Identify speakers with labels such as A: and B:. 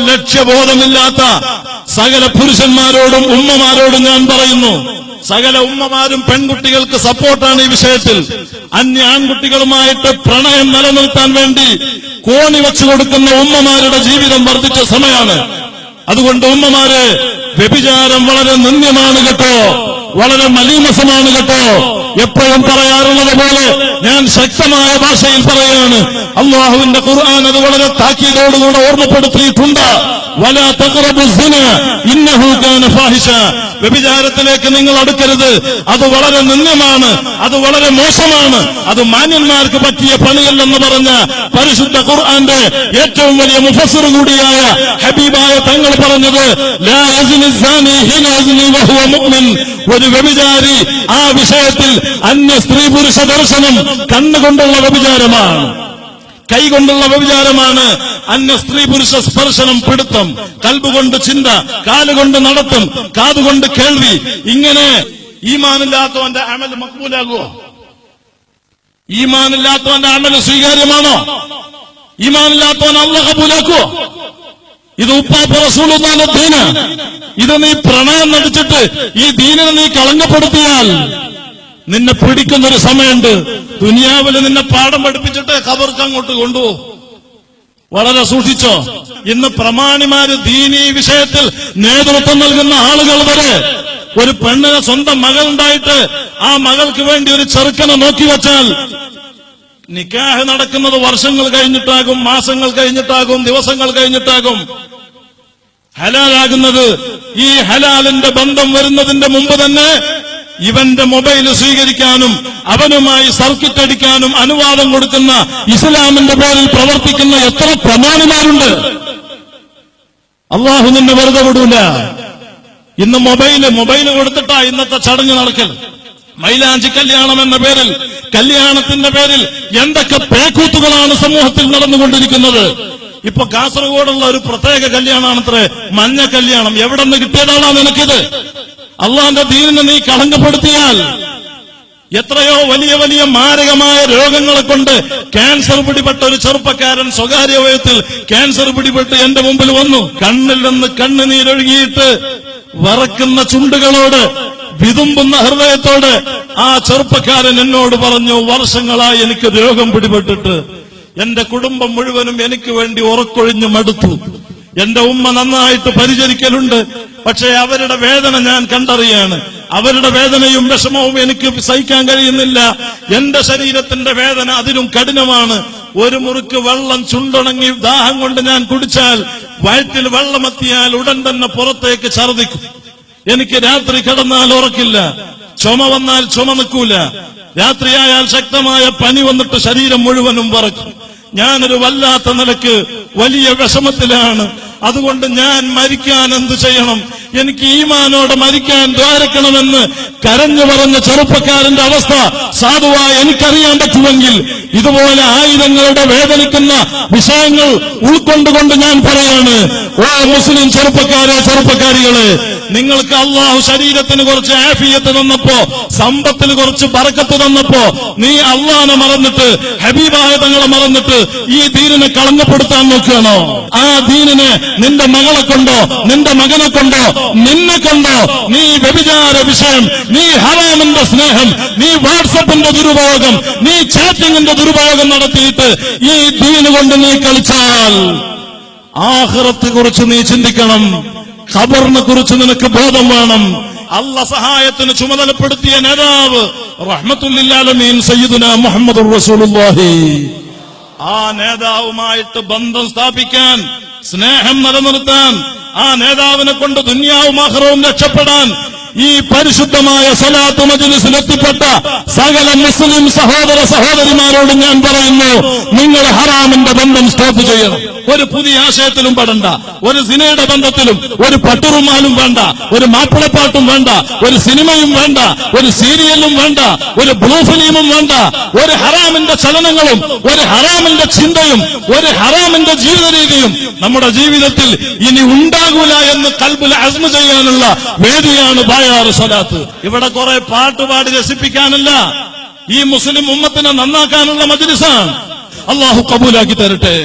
A: ലക്ഷ്യബോധമില്ലാത്ത സകല പുരുഷന്മാരോടും ഉമ്മമാരോടും ഞാൻ പറയുന്നു, സകല ഉമ്മമാരും പെൺകുട്ടികൾക്ക് സപ്പോർട്ടാണ് ഈ വിഷയത്തിൽ. അന്യ ആൺകുട്ടികളുമായിട്ട് പ്രണയം നിലനിർത്താൻ വേണ്ടി കോണി വെച്ചു കൊടുക്കുന്ന ഉമ്മമാരുടെ ജീവിതം വർദ്ധിച്ച സമയമാണ്. അതുകൊണ്ട് ഉമ്മമാരെ, വ്യഭിചാരം വളരെ നിന്ദ്യമാണ് കേട്ടോ, വളരെ മലീമസമാണ് കേട്ടോ. എപ്പോഴും പറയാറുള്ളത് പോലെ ഞാൻ ശക്തമായ ഭാഷയിൽ പറയുകയാണ്. അല്ലാഹുവിന്റെ ഖുർആൻ അത് വളരെ താക്കീതോടുകൂടെ ഓർമ്മപ്പെടുത്തിയിട്ടുണ്ട്. വലാ തഖറബു സിന ഇന്നഹു കാന ഫാഹിഷ. വ്യഭിചാരത്തിലേക്ക് നിങ്ങൾ അടുക്കരുത്, അത് വളരെ നിന്ദ്യമാണ്, അത് വളരെ മോശമാണ്, അത് മാന്യന്മാർക്ക് പറ്റിയ പണിയല്ലെന്ന് പറഞ്ഞ പരിശുദ്ധ ഖുർആന്റെ ഏറ്റവും വലിയ മുഫസ്സിർ കൂടിയായ ഹബീബായ തങ്ങൾ പറഞ്ഞത്, ലാ യസ്നി സാനി ഹിന യസ്നി വഹുവ മുഅ്മിൻ. ഒരു വ്യഭിചാരി ആ വിഷയത്തിൽ അന്യ സ്ത്രീ പുരുഷ ദർശനം കണ്ണുകൊണ്ടുള്ള വ്യഭിചാരമാണ്, കൈകൊണ്ടുള്ള വ്യഭിചാരമാണ്. അന്യ സ്ത്രീ പുരുഷ സ്പർശനം, പിടുത്തം, കൽബുകൊണ്ട് ചിന്ത, കാലുകൊണ്ട് നടത്തം, കാതുകൊണ്ട് കേൾവി. ഇങ്ങനെ ഈമാനില്ലാത്തവന്റെ അമൽ മഖ്ബൂലാകുമോ? ഈമാനില്ലാത്തവന്റെ അമൽ സ്വീകാര്യമാണോ? ഈമാനില്ലാത്തവൻ അല്ലാഹു കബൂലാക്കുമോ? ഇത് ഉപ്പാപ്പ റസൂലുള്ളാഹിന്റെ ദീന. ഇത് നീ പ്രണയം നടിച്ചിട്ട് ഈ ദീനിനെ നീ കളങ്കപ്പെടുത്തിയാൽ നിന്നെ പിടിക്കുന്നൊരു സമയമുണ്ട്. ദുനിയാവിൽ നിന്നെ പാഠം പഠിപ്പിച്ചിട്ട് ഖബർക്ക് അങ്ങോട്ട് കൊണ്ടുപോകും. വളരെ സൂക്ഷിച്ചോ. ഇന്ന് പ്രമാണിമാര് ദീനീ വിഷയത്തിൽ നേതൃത്വം നൽകുന്ന ആളുകൾ വരെ ഒരു പെണ്ണിന് സ്വന്തം മകളുണ്ടായിട്ട് ആ മകൾക്ക് വേണ്ടി ഒരു ചെറുക്കനെ നോക്കി വെച്ചാൽ നിക്കാഹ് നടക്കുന്നത് വർഷങ്ങൾ കഴിഞ്ഞിട്ടാകും, മാസങ്ങൾ കഴിഞ്ഞിട്ടാകും, ദിവസങ്ങൾ കഴിഞ്ഞിട്ടാകും. ഹലാലാകുന്നത് ഈ ഹലാലിന്റെ ബന്ധം വരുന്നതിന്റെ മുമ്പ് തന്നെ ഇവന്റെ മൊബൈൽ സ്വീകരിക്കാനും അവനുമായി സർക്കിറ്റ് അടിക്കാനും അനുവാദം കൊടുക്കുന്ന ഇസ്ലാമിന്റെ പേരിൽ പ്രവർത്തിക്കുന്ന എത്ര പ്രമാണിമാരുണ്ട്. അള്ളാഹു നിന്നെ വെറുതെ വിടൂല. ഇന്ന് മൊബൈല് കൊടുത്തിട്ടാ ഇന്നത്തെ ചടങ്ങ് നടക്കൽ. മൈലാഞ്ചി കല്യാണം എന്ന പേരിൽ, കല്യാണത്തിന്റെ പേരിൽ എന്തൊക്കെ പേക്കൂത്തുകളാണ് സമൂഹത്തിൽ നടന്നുകൊണ്ടിരിക്കുന്നത്. ഇപ്പൊ കാസർഗോഡുള്ള ഒരു പ്രത്യേക കല്യാണമാണത്രേ മഞ്ഞ കല്യാണം. എവിടെ നിന്ന് കിട്ടിയതാണോ നിനക്കിത്? അള്ളാന്റെ ദീനിനെ നീ കളങ്കപ്പെടുത്തിയാൽ എത്രയോ വലിയ വലിയ മാരകമായ രോഗങ്ങളെ കൊണ്ട് ക്യാൻസർ പിടിപെട്ട ഒരു ചെറുപ്പക്കാരൻ സ്വകാര്യ വയത്തിൽ ക്യാൻസർ പിടിപെട്ട് എന്റെ മുമ്പിൽ വന്നു. കണ്ണിൽ നിന്ന് കണ്ണുനീരൊഴുകിയിട്ട് വറക്കുന്ന ചുണ്ടുകളോട്, വിതുമ്പുന്ന ഹൃദയത്തോട് ആ ചെറുപ്പക്കാരൻ എന്നോട് പറഞ്ഞു, വർഷങ്ങളായി എനിക്ക് രോഗം പിടിപെട്ടിട്ട് എന്റെ കുടുംബം മുഴുവനും എനിക്ക് വേണ്ടി ഉറക്കൊഴിഞ്ഞു മടുത്തു. എന്റെ ഉമ്മ നന്നായിട്ട് പരിചരിക്കലുണ്ട്, പക്ഷേ അവരുടെ വേദന ഞാൻ കണ്ടറിയാണ്. അവരുടെ വേദനയും വിഷമവും എനിക്ക് സഹിക്കാൻ കഴിയുന്നില്ല. എന്റെ ശരീരത്തിന്റെ വേദന അതിലും കഠിനമാണ്. ഒരു മുറുക്ക് വെള്ളം ചുണ്ടുണങ്ങി ദാഹം കൊണ്ട് ഞാൻ കുടിച്ചാൽ വയറ്റിൽ വെള്ളമെത്തിയാൽ ഉടൻ തന്നെ പുറത്തേക്ക് ഛർദിക്കും. എനിക്ക് രാത്രി കിടന്നാൽ ഉറക്കില്ല, ചുമ വന്നാൽ ചുമ നിൽക്കൂല, രാത്രിയായാൽ ശക്തമായ പനി വന്നിട്ട് ശരീരം മുഴുവനും വിറക്കും. ഞാനൊരു വല്ലാത്ത നിലക്ക് വലിയ വിഷമത്തിലാണ്. അതുകൊണ്ട് ഞാൻ മരിക്കാൻ എന്ത് ചെയ്യണം? എനിക്ക് ഈമാനോടെ മരിക്കാൻ ദ്വാരക്കണമെന്ന് കരഞ്ഞു പറഞ്ഞ ചെറുപ്പക്കാരന്റെ അവസ്ഥ സാധുവായി എനിക്കറിയാൻ പറ്റുമെങ്കിൽ ഇതുപോലെ ആയിരങ്ങളുടെ വേദനിക്കുന്ന വിഷയങ്ങൾ ഉൾക്കൊണ്ടുകൊണ്ട് ഞാൻ പറയാണ്, ഓ മുസ്ലിം ചെറുപ്പക്കാരെ, ചെറുപ്പക്കാരികളെ, നിങ്ങൾക്ക് അള്ളാഹു ശരീരത്തിന് കുറച്ച് ആഫിയത്ത് തന്നപ്പോ, സമ്പത്തിന് കുറച്ച് ബറക്കത്ത് തന്നപ്പോ നീ അള്ളാഹനെ മറന്നിട്ട്, ഹബീബായ തങ്ങളെ മറന്നിട്ട് ഈ ദീനിനെ കളങ്കപ്പെടുത്താൻ നോക്കുകയാണോ? ആ ദീനിനെ നിന്റെ മകളെ കൊണ്ടോ നിന്റെ മകനെ കൊണ്ടോ നിന്നെ കൊണ്ടോ നീ വ്യഭിചാര വിഷയം, നീ ഹറാമിന്റെ സ്നേഹം, നീ വാട്സപ്പിന്റെ ദുരുപയോഗം, നീ ചാറ്റിങ്ങിന്റെ ദുരുപയോഗം നടത്തിയിട്ട് ഈ ദീന് കൊണ്ട് നീ കളിച്ചാൽ ആഖിറത്തെ കുറിച്ച് നീ ചിന്തിക്കണം. ഖബറിനെ കുറിച്ച് നിനക്ക് ബോധം വേണം. അല്ലാഹ് സഹായത്തിന് ചുമതലപ്പെടുത്തിയ നേതാവ് റഹ്മത്തുൽ ലിൽ ആലമീൻ സയ്യിദുനാ മുഹമ്മദുർ റസൂലുള്ളാഹി, ആ നേതാവുമായിട്ട് ബന്ധം സ്ഥാപിക്കാൻ, സ്നേഹം നിലനിർത്താൻ, ആ നേതാവിനെ കൊണ്ട് ദുനിയാവും ആഖിറവും രക്ഷപ്പെടാൻ ഈ പരിശുദ്ധമായ സ്വലാത്ത് മജ്‌ലിസിൽ എത്തിപ്പെട്ട സകല മുസ്ലിം സഹോദര സഹോദരിമാരോട് ഞാൻ പറയുന്നു, നിങ്ങൾ ഹറാമിന്റെ ബന്ധം സ്റ്റോപ്പ് ചെയ്യണം. ഒരു പുതിയ ആശയത്തിലും പെടണ്ട, ഒരു സിനയുടെ ബന്ധത്തിലും, ഒരു പട്ടുറുമാലും വേണ്ട, ഒരു മാപ്പിളപ്പാട്ടും വേണ്ട, ഒരു സിനിമയും വേണ്ട, ഒരു സീരിയലും വേണ്ട, ഒരു ബ്ലൂ ഫിലിമും വേണ്ട. ഒരു ഹറാമിന്റെ ചലനങ്ങളും ഒരു ഹറാമിന്റെ ചിന്തയും ഒരു ഹറാമിന്റെ ജീവിത രീതിയും നമ്മുടെ ജീവിതത്തിൽ ഇനി ഉണ്ടാകൂല എന്ന് ഖൽബിൽ അസ്മ ചെയ്യാനുള്ള വേദിയാണ് ബായാർ സ്വലാത്ത്. ഇവിടെ കുറെ പാട്ടുപാടി രസിപ്പിക്കാനല്ല, ഈ മുസ്ലിം ഉമ്മത്തിനെ നന്നാക്കാനുള്ള മജ്‌ലിസാണ്. അല്ലാഹു കബൂലാക്കി തരട്ടെ.